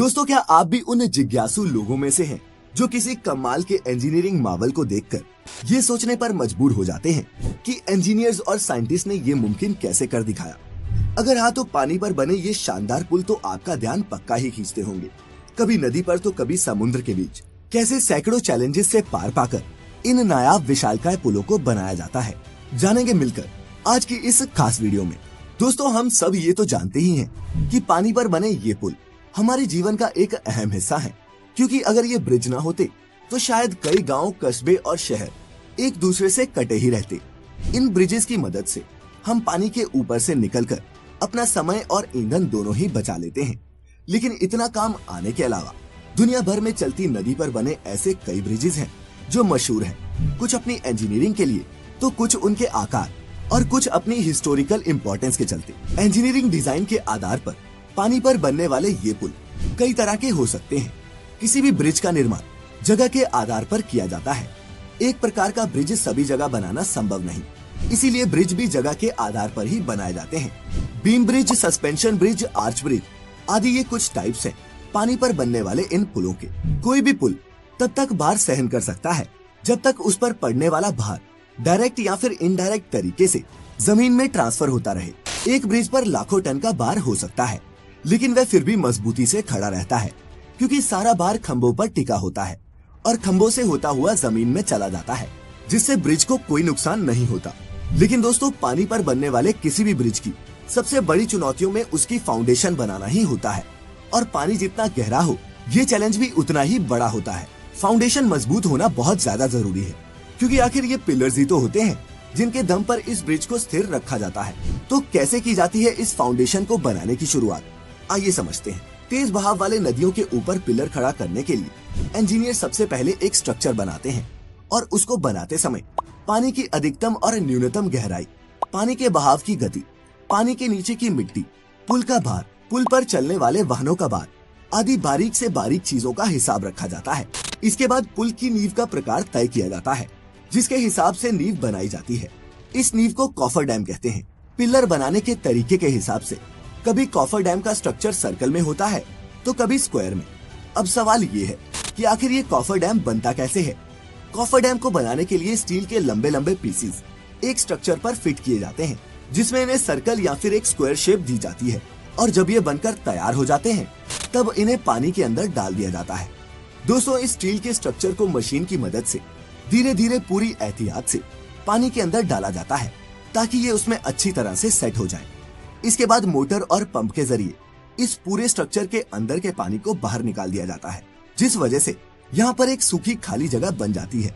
दोस्तों, क्या आप भी उन जिज्ञासु लोगों में से हैं जो किसी कमाल के इंजीनियरिंग मावल को देखकर ये सोचने पर मजबूर हो जाते हैं कि इंजीनियर्स और साइंटिस्ट ने ये मुमकिन कैसे कर दिखाया। अगर हाँ, तो पानी पर बने ये शानदार पुल तो आपका ध्यान पक्का ही खींचते होंगे। कभी नदी पर तो कभी समुद्र के बीच कैसे सैकड़ों चैलेंजेस से पार पाकर इन नायाब विशालकाय पुलों को बनाया जाता है, जानेंगे मिलकर आज की इस खास वीडियो में। दोस्तों, हम सब ये तो जानते ही हैं कि पानी पर बने ये पुल हमारे जीवन का एक अहम हिस्सा है, क्योंकि अगर ये ब्रिज ना होते तो शायद कई गांव, कस्बे और शहर एक दूसरे से कटे ही रहते। इन ब्रिजेस की मदद से हम पानी के ऊपर से निकलकर अपना समय और ईंधन दोनों ही बचा लेते हैं। लेकिन इतना काम आने के अलावा दुनिया भर में चलती नदी पर बने ऐसे कई ब्रिजेस हैं जो मशहूर हैं, कुछ अपनी इंजीनियरिंग के लिए तो कुछ उनके आकार और कुछ अपनी हिस्टोरिकल इम्पोर्टेंस के चलते। इंजीनियरिंग डिजाइन के आधार पर पानी पर बनने वाले ये पुल कई तरह के हो सकते हैं। किसी भी ब्रिज का निर्माण जगह के आधार पर किया जाता है। एक प्रकार का ब्रिज सभी जगह बनाना संभव नहीं, इसीलिए ब्रिज भी जगह के आधार पर ही बनाए जाते हैं। Beam bridge, suspension bridge, arch bridge आदि ये कुछ टाइप्स हैं पानी पर बनने वाले इन पुलों के। कोई भी पुल तब तक भार सहन कर सकता है जब तक उस पर पड़ने वाला भार डायरेक्ट या फिर इनडायरेक्ट तरीके से जमीन में ट्रांसफर होता रहे। एक ब्रिज पर लाखों टन का भार हो सकता है, लेकिन वह फिर भी मजबूती से खड़ा रहता है, क्योंकि सारा भार खंभों पर टिका होता है और खंभों से होता हुआ जमीन में चला जाता है, जिससे ब्रिज को कोई नुकसान नहीं होता। लेकिन दोस्तों, पानी पर बनने वाले किसी भी ब्रिज की सबसे बड़ी चुनौतियों में उसकी फाउंडेशन बनाना ही होता है, और पानी जितना गहरा हो ये चैलेंज भी उतना ही बड़ा होता है। फाउंडेशन मजबूत होना बहुत ज्यादा जरूरी है, क्योंकि आखिर ये पिलर्स ही तो होते हैं जिनके दम पर इस ब्रिज को स्थिर रखा जाता है। तो कैसे की जाती है इस फाउंडेशन को बनाने की शुरुआत, आइए समझते हैं। तेज बहाव वाले नदियों के ऊपर पिलर खड़ा करने के लिए इंजीनियर सबसे पहले एक स्ट्रक्चर बनाते हैं, और उसको बनाते समय पानी की अधिकतम और न्यूनतम गहराई, पानी के बहाव की गति, पानी के नीचे की मिट्टी, पुल का भार, पुल पर चलने वाले वाहनों का भार आदि बारीक से बारीक चीजों का हिसाब रखा जाता है। इसके बाद पुल की नींव का प्रकार तय किया जाता है, जिसके हिसाब से नींव बनाई जाती है। इस नींव को कॉफर डैम कहते हैं। पिलर बनाने के तरीके के हिसाब से कभी कॉफर डैम का स्ट्रक्चर सर्कल में होता है तो कभी स्क्वायर में। अब सवाल ये है कि आखिर ये कॉफर डैम बनता कैसे है। कॉफर डैम को बनाने के लिए स्टील के लंबे लंबे पीसेस एक स्ट्रक्चर पर फिट किए जाते हैं, जिसमें इन्हें सर्कल या फिर एक स्क्वायर शेप दी जाती है, और जब ये बनकर तैयार हो जाते हैं तब इन्हें पानी के अंदर डाल दिया जाता है। दोस्तों, इस स्टील के स्ट्रक्चर को मशीन की मदद से धीरे धीरे पूरी एहतियात से पानी के अंदर डाला जाता है, ताकि ये उसमें अच्छी तरह से सेट हो जाए। इसके बाद मोटर और पंप के जरिए इस पूरे स्ट्रक्चर के अंदर के पानी को बाहर निकाल दिया जाता है, जिस वजह से यहाँ पर एक सूखी खाली जगह बन जाती है।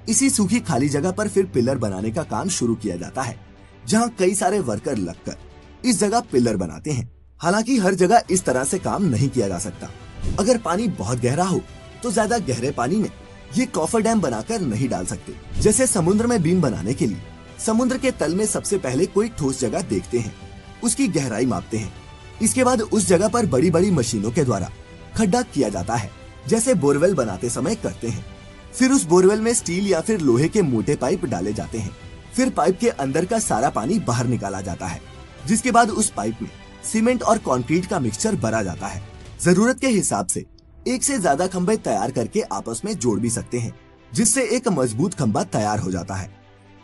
इसी सूखी खाली जगह पर फिर पिलर बनाने का काम शुरू किया जाता है, जहाँ कई सारे वर्कर लगकर इस जगह पिलर बनाते हैं। हालांकि हर जगह इस तरह से काम नहीं किया जा सकता। अगर पानी बहुत गहरा हो तो ज्यादा गहरे पानी में ये कॉफर डैम बनाकर नहीं डाल सकते। जैसे समुद्र में बीम बनाने के लिए समुद्र के तल में सबसे पहले कोई ठोस जगह देखते हैं, उसकी गहराई मापते हैं। इसके बाद उस जगह पर बड़ी बड़ी मशीनों के द्वारा खड्डा किया जाता है, जैसे बोरवेल बनाते समय करते हैं। फिर उस बोरवेल में स्टील या फिर लोहे के मोटे पाइप डाले जाते हैं। फिर पाइप के अंदर का सारा पानी बाहर निकाला जाता है, जिसके बाद उस पाइप में सीमेंट और कंक्रीट का मिक्सचर भरा जाता है। जरूरत के हिसाब से एक से ज्यादा खंभे तैयार करके आपस में जोड़ भी सकते हैं, जिससे एक मजबूत खंभा तैयार हो जाता है।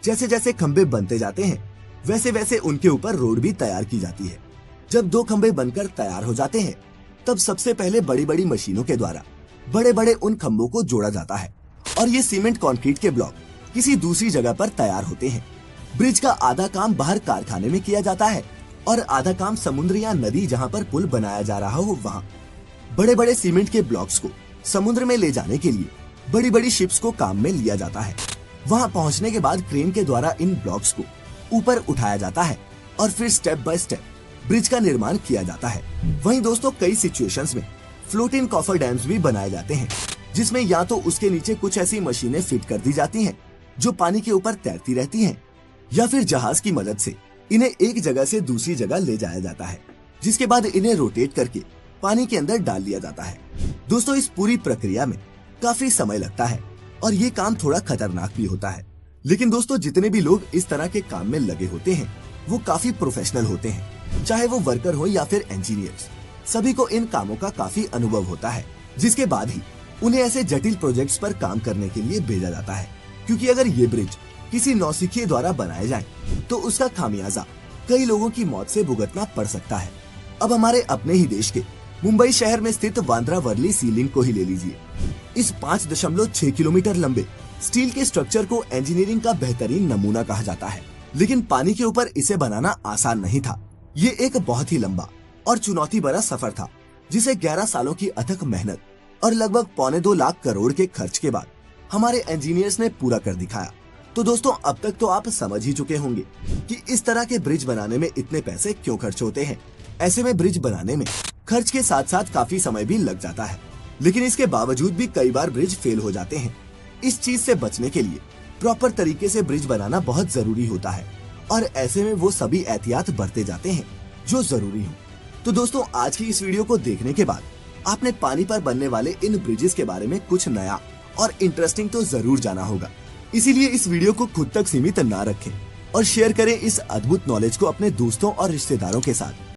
जैसे जैसे खंभे बनते जाते हैं वैसे वैसे उनके ऊपर रोड भी तैयार की जाती है। जब दो खंभे बनकर तैयार हो जाते हैं तब सबसे पहले बड़ी बड़ी मशीनों के द्वारा बड़े बड़े उन खंभों को जोड़ा जाता है, और ये सीमेंट कंक्रीट के ब्लॉक किसी दूसरी जगह पर तैयार होते हैं। ब्रिज का आधा काम बाहर कारखाने में किया जाता है और आधा काम समुद्र या नदी जहाँ पर पुल बनाया जा रहा हो वहाँ। बड़े बड़े सीमेंट के ब्लॉक्स को समुद्र में ले जाने के लिए बड़ी बड़ी शिप्स को काम में लिया जाता है। वहाँ पहुँचने के बाद क्रेन के द्वारा इन ब्लॉक्स को ऊपर उठाया जाता है और फिर स्टेप बाय स्टेप ब्रिज का निर्माण किया जाता है। वहीं दोस्तों, कई सिचुएशंस में फ्लोटिंग कॉफर डैम्स भी बनाए जाते हैं, जिसमें या तो उसके नीचे कुछ ऐसी मशीनें फिट कर दी जाती हैं जो पानी के ऊपर तैरती रहती हैं, या फिर जहाज की मदद से इन्हें एक जगह से दूसरी जगह ले जाया जाता है, जिसके बाद इन्हें रोटेट करके पानी के अंदर डाल दिया जाता है। दोस्तों, इस पूरी प्रक्रिया में काफी समय लगता है और ये काम थोड़ा खतरनाक भी होता है। लेकिन दोस्तों, जितने भी लोग इस तरह के काम में लगे होते हैं वो काफी प्रोफेशनल होते हैं, चाहे वो वर्कर हो या फिर इंजीनियर्स। सभी को इन कामों का काफी अनुभव होता है, जिसके बाद ही उन्हें ऐसे जटिल प्रोजेक्ट्स पर काम करने के लिए भेजा जाता है। क्योंकि अगर ये ब्रिज किसी नौसिखिए द्वारा बनाए जाएं, तो उसका खामियाजा कई लोगों की मौत से भुगतना पड़ सकता है। अब हमारे अपने ही देश के मुंबई शहर में स्थित बांद्रा वर्ली सी लिंक को ही ले लीजिए। इस 5.6 किलोमीटर लंबे स्टील के स्ट्रक्चर को इंजीनियरिंग का बेहतरीन नमूना कहा जाता है, लेकिन पानी के ऊपर इसे बनाना आसान नहीं था। ये एक बहुत ही लंबा और चुनौती भरा सफर था, जिसे 11 सालों की अथक मेहनत और लगभग 1.25 लाख करोड़ के खर्च के बाद हमारे इंजीनियर्स ने पूरा कर दिखाया। तो दोस्तों, अब तक तो आप समझ ही चुके होंगे कि इस तरह के ब्रिज बनाने में इतने पैसे क्यों खर्च होते हैं। ऐसे में ब्रिज बनाने में खर्च के साथ साथ काफी समय भी लग जाता है, लेकिन इसके बावजूद भी कई बार ब्रिज फेल हो जाते हैं। इस चीज से बचने के लिए प्रॉपर तरीके से ब्रिज बनाना बहुत जरूरी होता है, और ऐसे में वो सभी एहतियात बरते जाते हैं जो जरूरी हो। तो दोस्तों, आज की इस वीडियो को देखने के बाद आपने पानी पर बनने वाले इन ब्रिजेस के बारे में कुछ नया और इंटरेस्टिंग तो जरूर जाना होगा। इसीलिए इस वीडियो को खुद तक सीमित ना रखें और शेयर करें इस अद्भुत नॉलेज को अपने दोस्तों और रिश्तेदारों के साथ।